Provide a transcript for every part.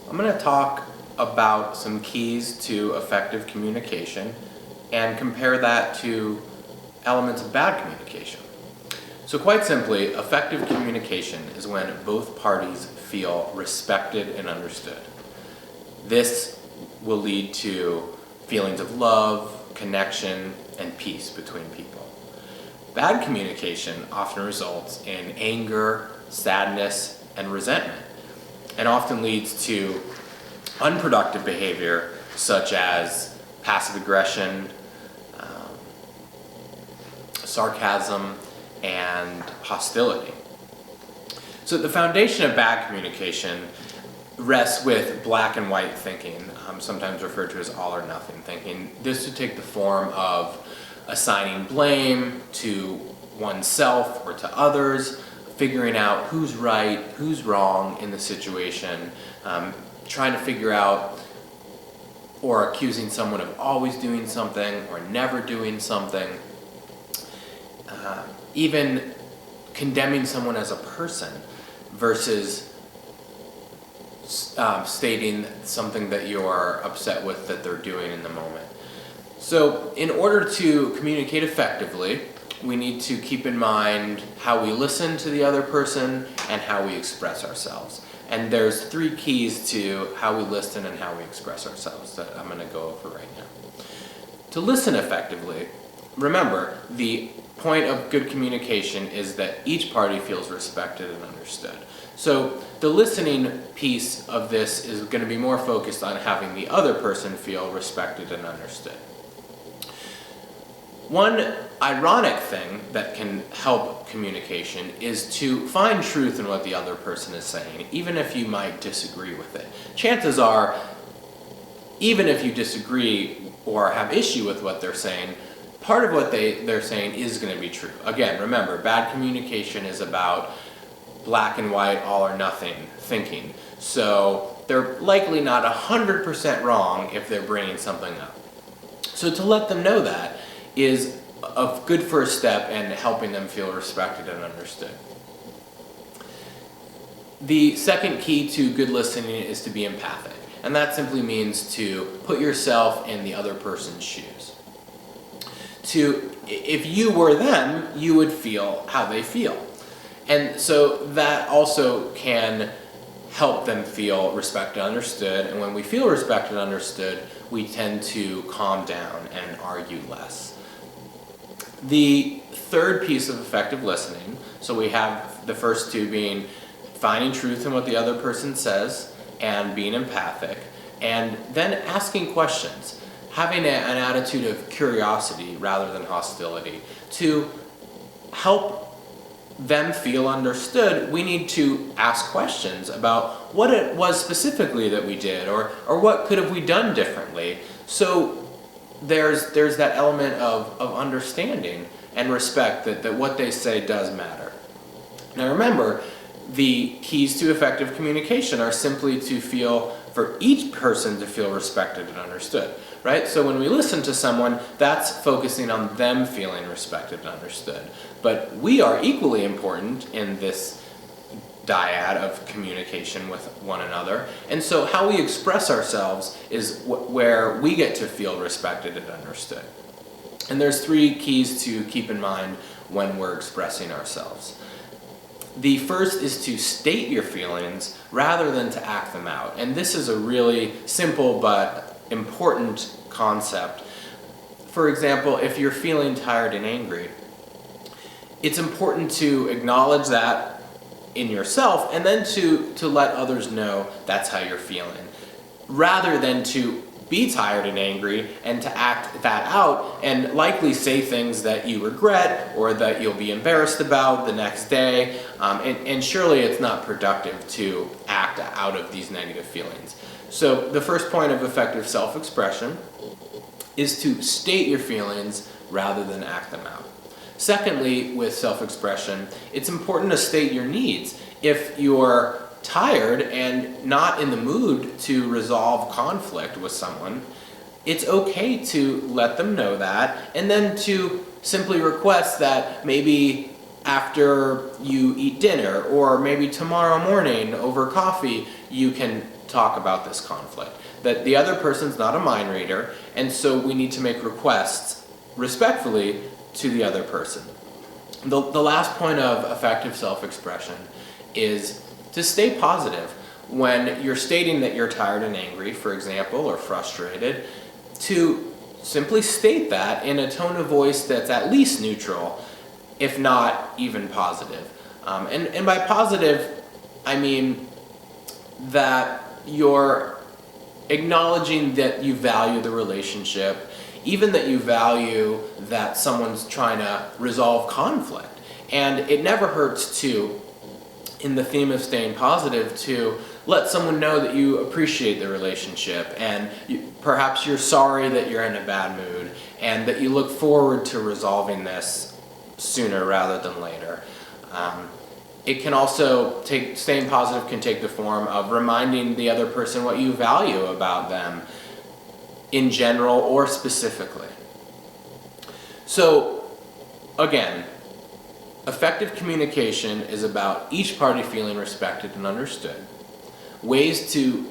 I'm going to talk about some keys to effective communication and compare that to elements of bad communication. So quite simply, effective communication is when both parties feel respected and understood. This will lead to feelings of love, connection, and peace between people. Bad communication often results in anger, sadness, and resentment, and often leads to unproductive behavior such as passive aggression, sarcasm, and hostility. So the foundation of bad communication rests with black and white thinking, sometimes referred to as all or nothing thinking. This would take the form of assigning blame to oneself or to others, figuring out who's right, who's wrong in the situation, trying to figure out or accusing someone of always doing something or never doing something, even condemning someone as a person versus stating something that you're upset with that they're doing in the moment. So in order to communicate effectively, we need to keep in mind how we listen to the other person and how we express ourselves. And there's 3 keys to how we listen and how we express ourselves that I'm going to go over right now. To listen effectively, remember, the point of good communication is that each party feels respected and understood. So the listening piece of this is going to be more focused on having the other person feel respected and understood. One ironic thing that can help communication is to find truth in what the other person is saying, even if you might disagree with it. Chances are, even if you disagree or have issue with what they're saying, part of what they're saying is going to be true. Again, remember, bad communication is about black and white, all or nothing thinking. So they're likely not 100% wrong if they're bringing something up. So to let them know that is a good first step in helping them feel respected and understood. The second key to good listening is to be empathic. And that simply means to put yourself in the other person's shoes. If you were them, you would feel how they feel. And so that also can help them feel respected and understood. And when we feel respected and understood, we tend to calm down and argue less. The third piece of effective listening, so we have the first 2 being finding truth in what the other person says and being empathic, and then asking questions. Having an attitude of curiosity rather than hostility. To help them feel understood, we need to ask questions about what it was specifically that we did, or what could have we done differently. So there's that element of understanding and respect that what they say does matter. Now remember, the keys to effective communication are simply for each person to feel respected and understood. Right? So when we listen to someone, that's focusing on them feeling respected and understood. But we are equally important in this dyad of communication with one another. And so how we express ourselves is where we get to feel respected and understood. And there's 3 keys to keep in mind when we're expressing ourselves. The first is to state your feelings rather than to act them out. And this is a really simple but important concept. For example, if you're feeling tired and angry, it's important to acknowledge that in yourself and then to let others know that's how you're feeling, rather than to be tired and angry and to act that out and likely say things that you regret or that you'll be embarrassed about the next day. And surely it's not productive to act out of these negative feelings. So the first point of effective self-expression is to state your feelings rather than act them out. Secondly, with self-expression, it's important to state your needs. If you're tired and not in the mood to resolve conflict with someone, it's okay to let them know that, and then to simply request that maybe after you eat dinner, or maybe tomorrow morning over coffee, you can talk about this conflict. That the other person's not a mind reader, and so we need to make requests respectfully to the other person. The last point of effective self-expression is to stay positive. When you're stating that you're tired and angry, for example, or frustrated, to simply state that in a tone of voice that's at least neutral, if not even positive. And by positive, I mean that you're acknowledging that you value the relationship, even that you value that someone's trying to resolve conflict. And it never hurts to, in the theme of staying positive, to let someone know that you appreciate the relationship, and perhaps you're sorry that you're in a bad mood, and that you look forward to resolving this sooner rather than later. It can also staying positive can take the form of reminding the other person what you value about them in general or specifically. So, again, effective communication is about each party feeling respected and understood. Ways to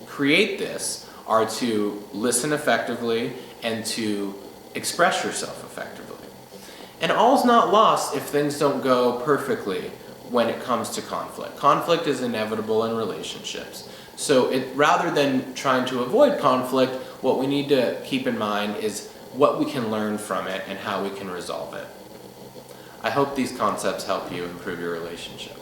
create this are to listen effectively and to express yourself effectively. And all's not lost if things don't go perfectly when it comes to conflict. Conflict is inevitable in relationships. So rather than trying to avoid conflict, what we need to keep in mind is what we can learn from it and how we can resolve it. I hope these concepts help you improve your relationship.